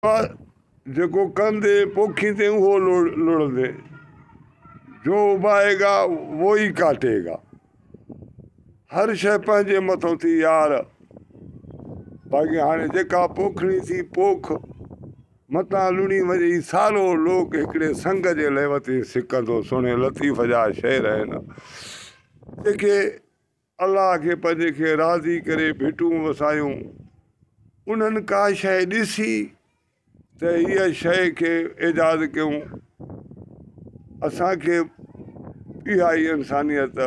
जेको कंदे पोखींदे उहो लुड़ंदे, जो उबाएगा वो ही काटेगा। हर शइ पंहिंजे मथां थी यार। बाक़ी हाणे जेका पोखणी थी पोख, मतां लुणी वञी सारो लोक हिकिड़े संग जे लेवती सिकंदो। सुहिणे लतीफ़ जा शेर आहिनि जेके अलाह खे पंहिंजे खे राज़ी करे भिटूं वसायूं। उन्हनि का शइ ॾिसी त हीअ शइ खे एजाद कयूं। असांखे इहा ई इंसानियत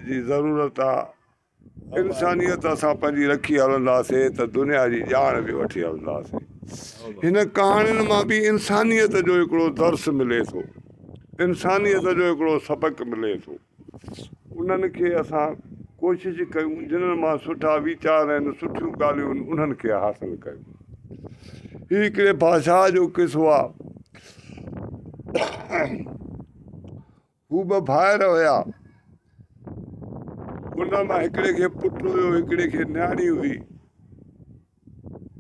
जी ज़रूरत आहे। इंसानियत असां पंहिंजी रखी हलंदासीं त दुनिया जी ॼाण बि वठी हलंदासीं। हिन कहाणियुनि मां बि इंसानियत जो हिकिड़ो दर्स मिले थो, इंसानियत जो हिकिड़ो सबक़ु मिले थो। उन्हनि खे असां कोशिशि कयूं, जिन्हनि मां सुठा वीचार आहिनि, सुठियूं ॻाल्हियूं आहिनि, उन्हनि खे हासिलु कयूं। हीउ हिकिड़े बादशाह जो किसो आहे। हू ॿ भाइर हुया। उन मां हिकिड़े खे पुटु हुयो, हिकिड़े खे न्याणी हुई।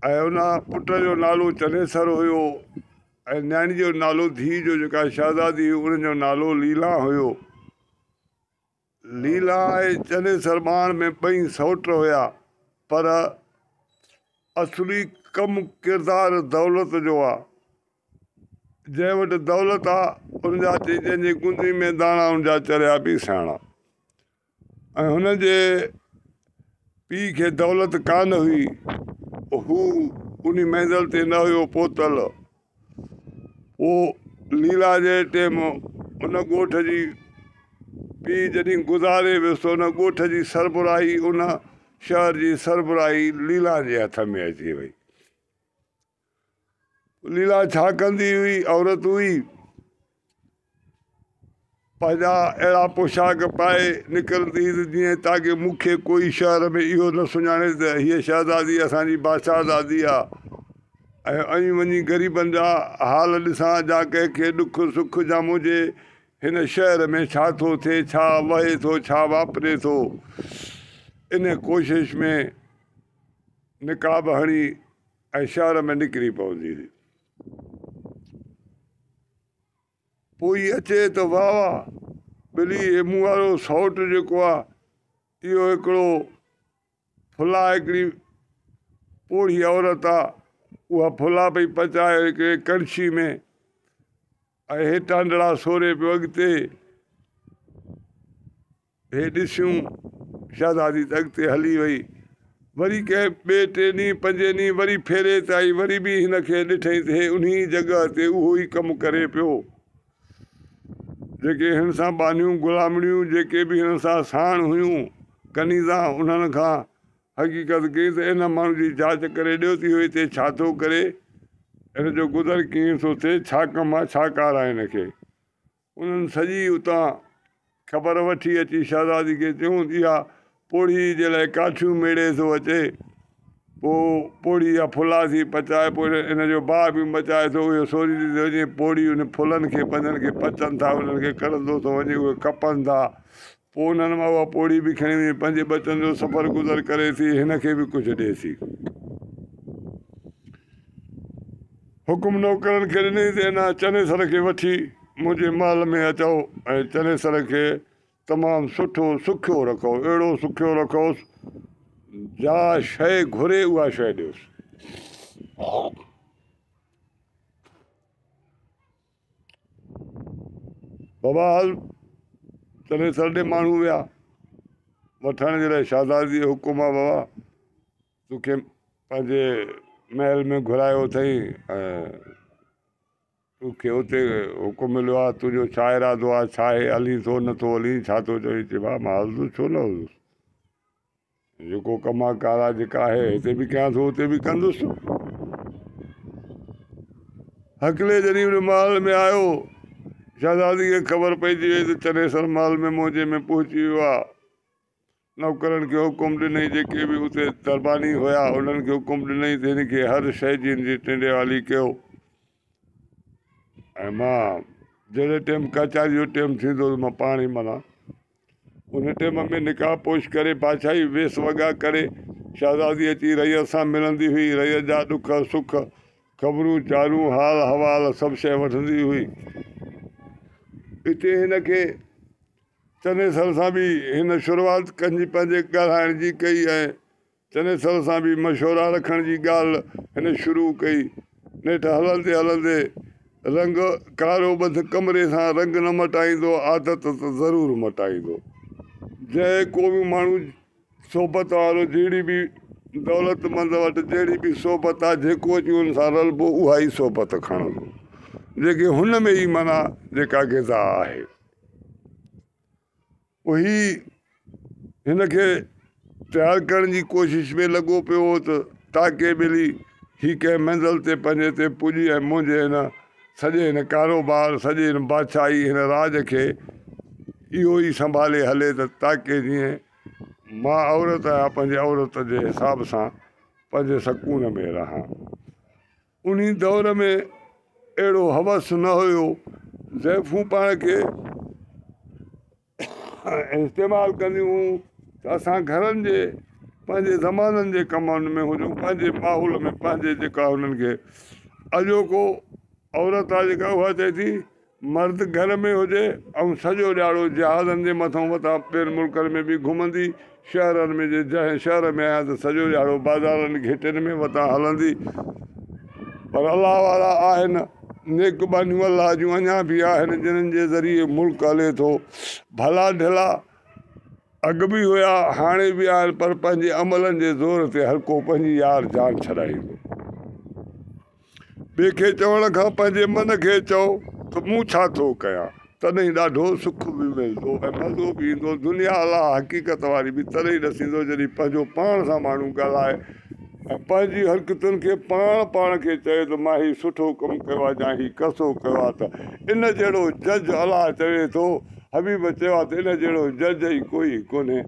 ऐं उन पुट जो नालो चनेसर हुयो ऐं न्याणी जो नालो धीउ जो जेका शहज़ादी हुई उनजो नालो लीला हुयो। लीला ऐं चनेसर ॿाण में ॿई सौट हुया, पर असली कमु किरदारु दौलत जो आहे। जंहिं वटि दौलत आहे उनजा जंहिंजी गुंदी में दाणा उनजा चरिया बि साणा। ऐं हुनजे पीउ खे दौलत कान हुई, हू उन मंज़िल ते न हुयो पहुतल। पोइ लीला जे टेम उन ॻोठ जी पीउ जॾहिं गुज़ारे वियुसि, उन ॻोठ जी सरबराही, उन शहर जी सरबराही लीला जे हथ में अची वई। लीला छा कंदी हुई? औरत हुई, पंहिंजा अहिड़ा पोशाक पाए निकिरंदी जीअं ताकी मूंखे कोई शहर में इहो न सुञाणे त हीअ शहज़ादी असांजी बादशाहज़ादी आहे। ऐं वञी ग़रीबनि जा हाल ॾिसां, जा कंहिंखे ॾुख सुख जाम हुजे, हिन शहर में छा थो थिए, छा वहे थो, छा वापरे थो। इन कोशिश में निकाब हणी ऐं शहर में निकिरी पवंदी हुई। पोइ अचे त वाह वाह ॿिली मूं वारो सौट जेको आहे, इहो हिकिड़ो फुला हिकिड़ी पोड़ी औरत आहे। उहा फुला पई पचाए हिकिड़े कणशी में, ऐं हेठां डड़ा सोरे पियो अॻिते। हे ॾिसियूं शहज़ादी त अॻिते हली वई। वरी कंहिं ॿिए टे ॾींहं पंजे ॾींहं वरी फेरे ते आई, वरी बि हिनखे ॾिठई त हे उन जॻह ते उहो ई कमु करे पियो। जेके हिन सां बानियूं गुलामड़ियूं जेके बि हिन सां साण हुयूं कनीज़ा, उन्हनि खां हक़ीक़त कई त इन माण्हू जी जांच करे ॾियो त इहो हिते छा थो करे, हिन जो गुज़र कीअं थो थिए, छा कमु आहे, छा कार आहे हिनखे। उन्हनि सॼी उतां ख़बर वठी अची शहज़ादी खे चयूं इहा पोड़ी जे लाइ काठियूं मेड़े थो अचे। पोइ पोड़ी या फुला थी पचाए, पोइ इन जो भाउ बि मचाए थो, इहो सोरी थी वञे पोड़ी उन फुलनि खे पंजनि खे पचनि था, उन्हनि खे कढ़ंदो थो वञे, उहे खपनि था। पोइ उन्हनि मां उहा पोड़ी बि खणी वञे, पंहिंजे बचनि जो सफ़र गुज़र करे थी, हिनखे बि कुझु ॾिए थी। हुकुम नौकरनि खे ॾिनई त हिन चनेसर खे वठी मुंहिंजे महल में अचो ऐं चनेसर खे तमामु सुठो सुखियो रखो, अहिड़ो सुखियो रखोसि जा शइ घुरे उहा शइ ॾियोसि। बाबा हल चनेसर ॾे माण्हू विया वठण जे लाइ। शहज़ादी जो हुकुम आहे, बाबा तोखे पंहिंजे महल में घुरायो अथई ऐं तोखे हुते हुकुम मिलियो आहे, तुंहिंजो छा इरादो आहे, छा आहे, हली थो नथो हली, छा थो चई? चए भाउ मां हलंदुसि, छो न हलंदुसि, जेको कमु आहे कार आहे जेका आहे हिते बि कयां थो हुते बि कंदुसि। हकले जॾहिं हुन महल में आयो, शहज़ादी खे ख़बर पइजी वई त चनेसर महल में मौजे में पहुची वियो आहे। नौकरनि खे हुकुम ॾिनई, जेके बि उते दरबानी हुया उन्हनि खे हुकुम ॾिनई त हिनखे हर शइ जी हिनजी टिंडेवाली कयो। ऐं मां जहिड़े टाइम कचारी जो टाइम थींदो त मां पाण ई माना उन टाइम में निकाह पोश करे बादशाही वेस वॻा करे शहज़ादी अची रईअ सां मिलंदी हुई। रईअ जा ॾुख सुख ख़बरूं चारूं हाल हवाल सभु शइ वठंदी हुई। हिते हिनखे चनेसर सां बि हिन शुरूआति पंहिंजे ॻाल्हाइण जी कई ऐं चनेसर सां बि मशवरा रखण जी ॻाल्हि हिन शुरू कई। नेठि हलंदे हलंदे रंग कारो बंद कमरे सां रंग न मटाईंदो, आदत त ज़रूरु मटाईंदो। जंहिं को बि माण्हू सोबत वारो जहिड़ी बि दौलतमंद वटि जहिड़ी बि सोबत आहे, जेको अची हुन सां रलबो उहा ई सोबत खणंदो, जेके हुन में ई माना जेका ग़िज़ा आहे उही हिनखे तयारु करण जी कोशिश में लॻो पियो त ताके ॿिली ही कंहिं मंज़िल ते पंहिंजे ते पुॼी ऐं मुंहिंजे हिन सॼे हिन कारोबार सॼे हिन बादशाही हिन राज खे इहो ई संभाले हले त ताके जीअं मां औरत आहियां पंहिंजे औरत जे हिसाब सां पंहिंजे सुकून में रहां। उन दौर में अहिड़ो हवस न हुयो, ज़ैफ़ूं पाण खे इस्तेमालु कंदियूं त असां घरनि जे पंहिंजे ज़माननि जे कमनि में हुजूं, पंहिंजे माहौल में पंहिंजे जेका हुननि खे अॼोको औरत आहे जेका उहा चए थी मर्द घर में हुजे ऐं सॼो ॾियारो जहाज़नि जे मथां मथां ॿियनि मुल्कनि में बि घुमंदी, शहरनि में जंहिं शहर में आहियां त सॼो ॾियारो बाज़ारनि घेटनि में मथां हलंदी। पर अलाह वारा आहिनि, नेकबानियूं अलाह जूं अञा बि आहिनि जिन्हनि जे ज़रिए मुल्क हले थो। भला ढिला अॻु बि हुया, हाणे बि आहिनि, पर पंहिंजे अमलनि जे ज़ोर ते हर को पंहिंजी यार जान छॾाईंदो। ॿिए खे चवण खां पंहिंजे मन खे चओ त मूं छा थो कयां, तॾहिं ॾाढो सुख बि मिलंदो ऐं मज़ो बि ईंदो। दुनिया अलाह हक़ीक़त वारी बि तॾहिं ॾसींदो जॾहिं पंहिंजो पाण सां माण्हू ॻाल्हाए ऐं पंहिंजी हरकतुनि खे पाण खे चए त मां ही सुठो कमु कयो आहे या ही कसो कयो आहे, त इन जहिड़ो जज अलाह चवे थो, हबीब चयो आहे त इन जहिड़ो जज ई कोई कोन्हे।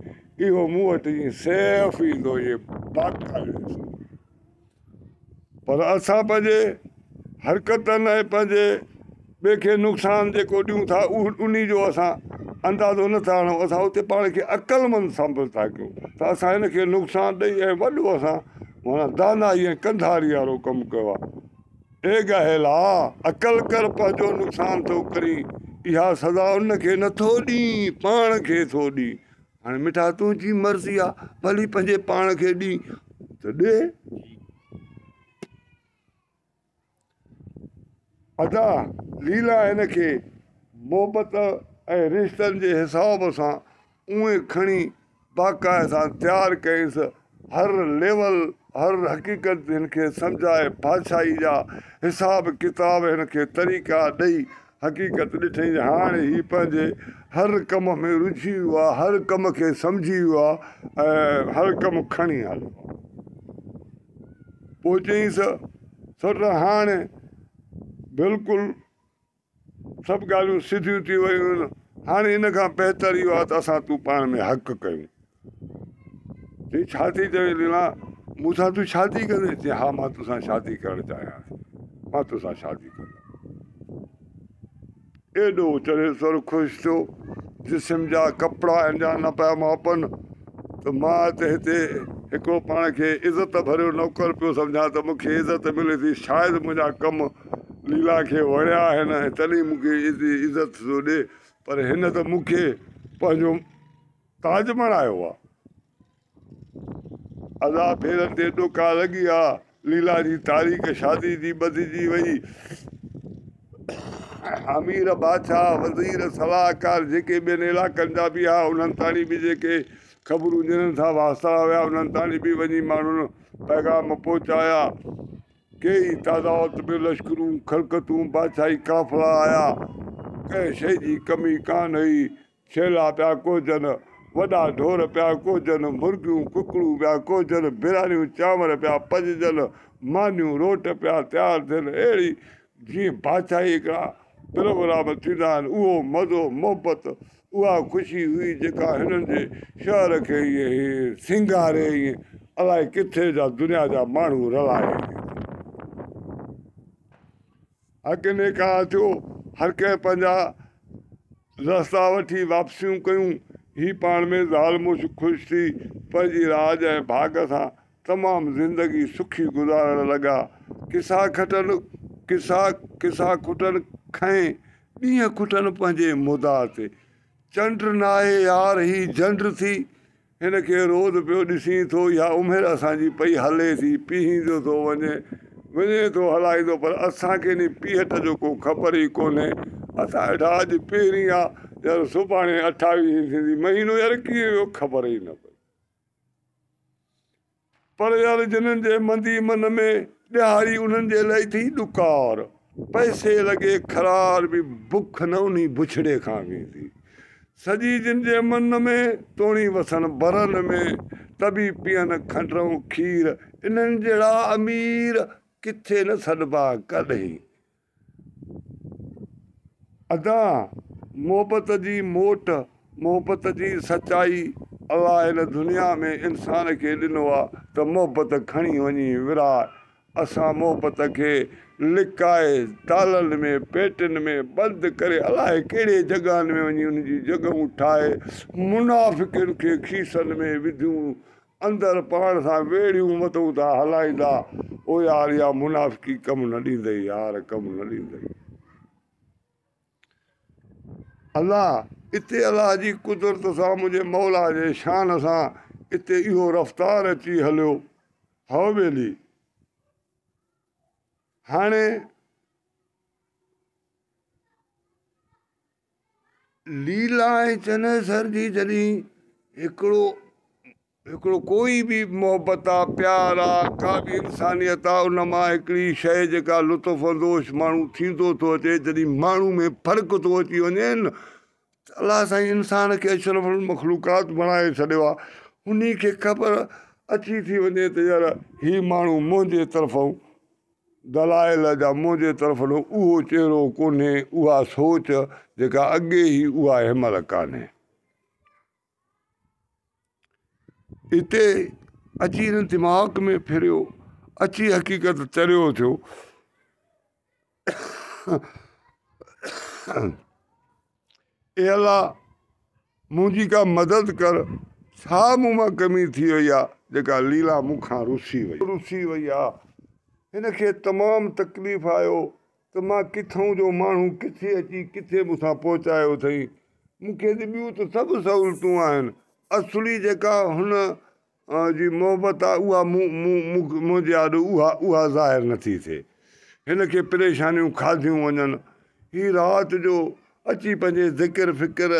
इहो मूं वटि ईअं सैफ़ ईंदो, इहे बाक़ाइदे। पर असां पंहिंजे हरकतनि ऐं पंहिंजे ॿिए खे नुक़सानु जेको ॾियूं था उन जो असां अंदाज़ो नथा हणूं। असां उते पाण खे अक़लमंद साबित था कयूं त असां हिन खे नुक़सानु ॾेई ऐं वॾो असां माना दानाई ऐं कंधारी वारो कमु कयो आहे। ए गहेला अक़ल कर, पंहिंजो नुक़सानु थो करी, इहा सज़ा उनखे नथो ॾीं, पाण खे थो ॾीं। हाणे मिठा तुंहिंजी मर्ज़ी आहे, भली पंहिंजे पाण खे ॾीं त ॾे। अदा लीला हिनखे मोहबत ऐं रिश्तनि जे हिसाब सां उहे खणी बाक़ाइदा सां तयारु कयईंसि। हर लेवल हर हक़ीक़त हिनखे सम्झाए, बादशाही जा हिसाब किताब हिनखे तरीक़ा ॾेई हक़ीक़त ॾिठईं। हाणे हीउ पंहिंजे हर कम में रुझी वियो आहे, हर कम खे सम्झी वियो आहे ऐं हर कमु खणी हलियो आहे। पोइ चयईंसि सट हाणे बिल्कुलु सभु ॻाल्हियूं सिधियूं थी वियूं आहिनि, हाणे इन खां बहितर इहो आहे त असां तूं पाण में हक़ कयूं। चई छा थी चवे लीला, मूंसां तूं शादी कंदे? चई हा मां तोसां शादी करणु चाहियां, मां तोसां शादी कंदुमि। एॾो चनेसर ख़ुशि थियो, जिस्म जा कपिड़ा अञा न पिया मापनि त मां त हिते हिकिड़ो पाण खे इज़त भरियो नौकर पियो सम्झां त मूंखे इज़त मिले थी। शायदि मुंहिंजा कम लीला खे वणिया आहिनि ऐं तॾहिं मूंखे इज़त थो ॾे, पर हिन त मूंखे पंहिंजो ताज बणायो आहे। अदा फेरनि ते ॾोका लॻी आहे, लीला जी तारीख़ शादी जी ॿधिजी वई। अमीर बादशाह वज़ीर सलाहकार जेके ॿियनि इलाइक़नि जा बि हुआ, उन्हनि ताणी बि जेके ख़बरूं ॾियनि था वास्ता हुया, उन्हनि ताणी बि वञी माण्हुनि पैगाम पहुचाया। कई तादाद में लश्करूं ख़लकतूं बादशाही काफ़िला आया, कंहिं शइ जी कमी कान हुई। छेला पिया कोजनि, वॾा ढोर पिया कोजनि, मुर्गियूं कुकड़ूं पिया कोजनि, बिरयानियूं चांवर पिया पचजनि, मानियूं रोट पिया तयारु थियनि। अहिड़ी जीअं बादशाही हिकिड़ा प्रोग्राम थींदा आहिनि, उहो मज़ो मोहबत उहा ख़ुशी हुई जेका हिननि जे शहर खे इहे सिंगारे ईअं अलाए किथे जा दुनिया जा माण्हू रलाए। अॻिने खां थियो, हर कंहिं पंहिंजा रस्ता वठी वापसियूं कयूं। ही पाण में ज़ाल मुश ख़ुशि थी पंहिंजी राज ऐं भाग सां तमामु ज़िंदगी सुखी गुज़ारण लॻा। किसा खटनि किसा खुटनि खएं ॾींहं खुटनि पंहिंजे मुदा ते चंड न आहे यार ही झंड थी हिन खे रोज़ पियो ॾिसी थो या उमिरि असांजी पई हले थी पीहींदो थो वञे थो हलाईंदो पर असांखे नी पीहट जो को ख़बर ई कोन्हे असां वेठा अॼु पहिरीं आहे यार सुभाणे 28 थींदी महीनो यार कीअं वियो ख़बर ई न पई पर यार जिन्हनि जे मंदी मन में ॾियारी उन्हनि जे लाइ थी ॾुकार पैसे लॻे खरार बि बुख न उन बुछड़े खां वेंदी सॼी जिन जे मन में तोणी वसण बरन में तबी पीअनि खंडूं खीर इन्हनि जहिड़ा अमीर किथे न सॾिबा कॾहिं अदा मोहबत जी मोट मोहबत जी सचाई अलाह हिन दुनिया में इंसान खे ॾिनो आहे त मोहबत खणी वञी विराए असां मोहबत खे लिकाए तालनि में पेटनि में बंदि करे अलाए कहिड़े जॻहनि में वञी उनजी जॻहियूं ठाहे मुनाफ़िकनि खे खीसनि में विधियूं अंदरि पाण सां वेड़ियूं मथऊं था हलाईंदा ओ यार या मुनाफ़िकी कमु न ॾींदई यार कमु न ॾींदई अलाह हिते अलाह जी कुदरत सां मुंहिंजे मौला जे शान सां हिते इहो रफ़्तार अची हलियो हवेली हाणे लीला ऐं चनेसर जी जॾहिं हिकिड़ो कोई बि मोहबत आहे प्यार आहे का बि इंसानियत आहे उन मां हिकिड़ी शइ जेका लुत्फ़अंदोश माण्हू थींदो थो अचे जॾहिं माण्हू में फ़र्क़ु थो अची वञे न अलाह साईं इंसान खे अशरफुल मखलूकात बणाए छॾियो आहे उन खे ख़बर अची थी वञे त यार हीउ माण्हू मुंहिंजे तरफ़ां दलाइल जा मुंहिंजे तरफ़ां उहो चहिरो कोन्हे उहा सोच जेका अॻे ई उहा हिमल कान्हे हिते अची हिन दिमाग़ में फिरियो अची हक़ीक़त चरियो थियो ए अलाह मुंहिंजी का मदद कर छा मूं मां कमी थी वई आहे जेका लीला मूंखां रुसी वई आहे हिन खे तमामु तकलीफ़ आयो त मां किथां जो माण्हू किथे अची किथे मूंसां पहुचायो अथई मूंखे त ॿियूं त सभु सहूलियतूं आहिनि असुली जेका हुन जी मोहबत आहे उहा मुंहिंजे आॾो उहा ज़ाहिर नथी थिए हिन खे परेशानियूं खाधियूं वञनि हीअ राति जो अची पंहिंजे ज़िक्र फ़िक्र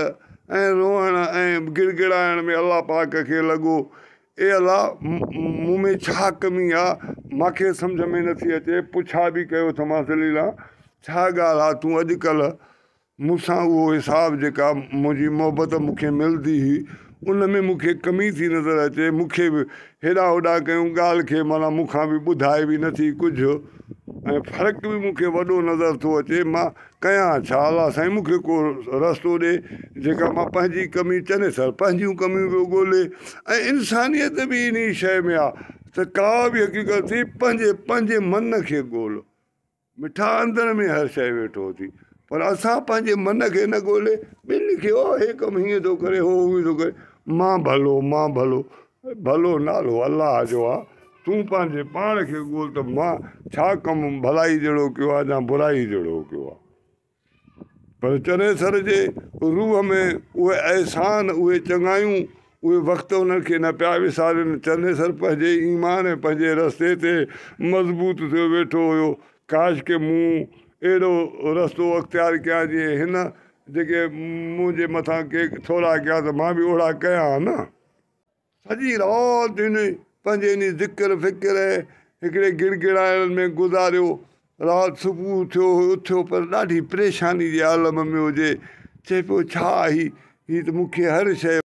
ऐं रोअण ऐं गिड़गिड़ाइण में अलाह पाक खे लॻो ए अलाह मूं में छा कमी आहे मूंखे सम्झ में नथी अचे पुछा बि कयो त मां लीला छा ॻाल्हि आहे तूं अॼुकल्ह मूंसां उहो हिसाबु जेका मुंहिंजी मोहबत मूंखे मिलंदी हुई उन में मूंखे कमी थी नज़र अचे मूंखे बि हेॾा होॾा कयूं ॻाल्हि खे माना मूंखां बि ॿुधाए बि नथी कुझु ऐं फ़र्क़ु बि मूंखे वॾो नज़र थो अचे मां कयां छा अलाह साईं मूंखे को रस्तो ॾे जेका मां पंहिंजी कमी चने सर पंहिंजियूं कमियूं पियो ॻोल्हे ऐं इंसानियत बि इन शइ में आहे त का बि हक़ीक़त थी पंहिंजे मन खे ॻोल्ह मिठा अंदरि में हर शइ वेठो थी पर असां पंहिंजे मन खे न ॻोल्हे ॿिनि खे ओ हे कमु हीअं थो करे हो हीअं थो करे मां भलो नालो अलाह जो आहे तूं पंहिंजे पाण खे ॻोल्ह त मां छा कमु भलाई जहिड़ो कयो आहे या बुराई जहिड़ो कयो आहे पर चनेसर जे रूह में उहे अहसान उहे चङायूं उहे वक़्तु उन्हनि खे न पिया विसारनि चनेसर पंहिंजे ईमान ऐं पंहिंजे रस्ते ते मज़बूत थियो वेठो हुयो काश के मूं अहिड़ो रस्तो अख़्तियार कयां जीअं हिन जेके मुंहिंजे मथां के थोरा कया त मां बि ओड़ा कयां न सॼी राति हिन पंहिंजे इन ज़िक्र फ़िक्र हिकिड़े गिड़गिड़ाइण में गुज़ारियो राति सुबुह थियो उथियो पर ॾाढी परेशानी जे आलम में हुजे चए पियो छा हीअ त मूंखे हर शइ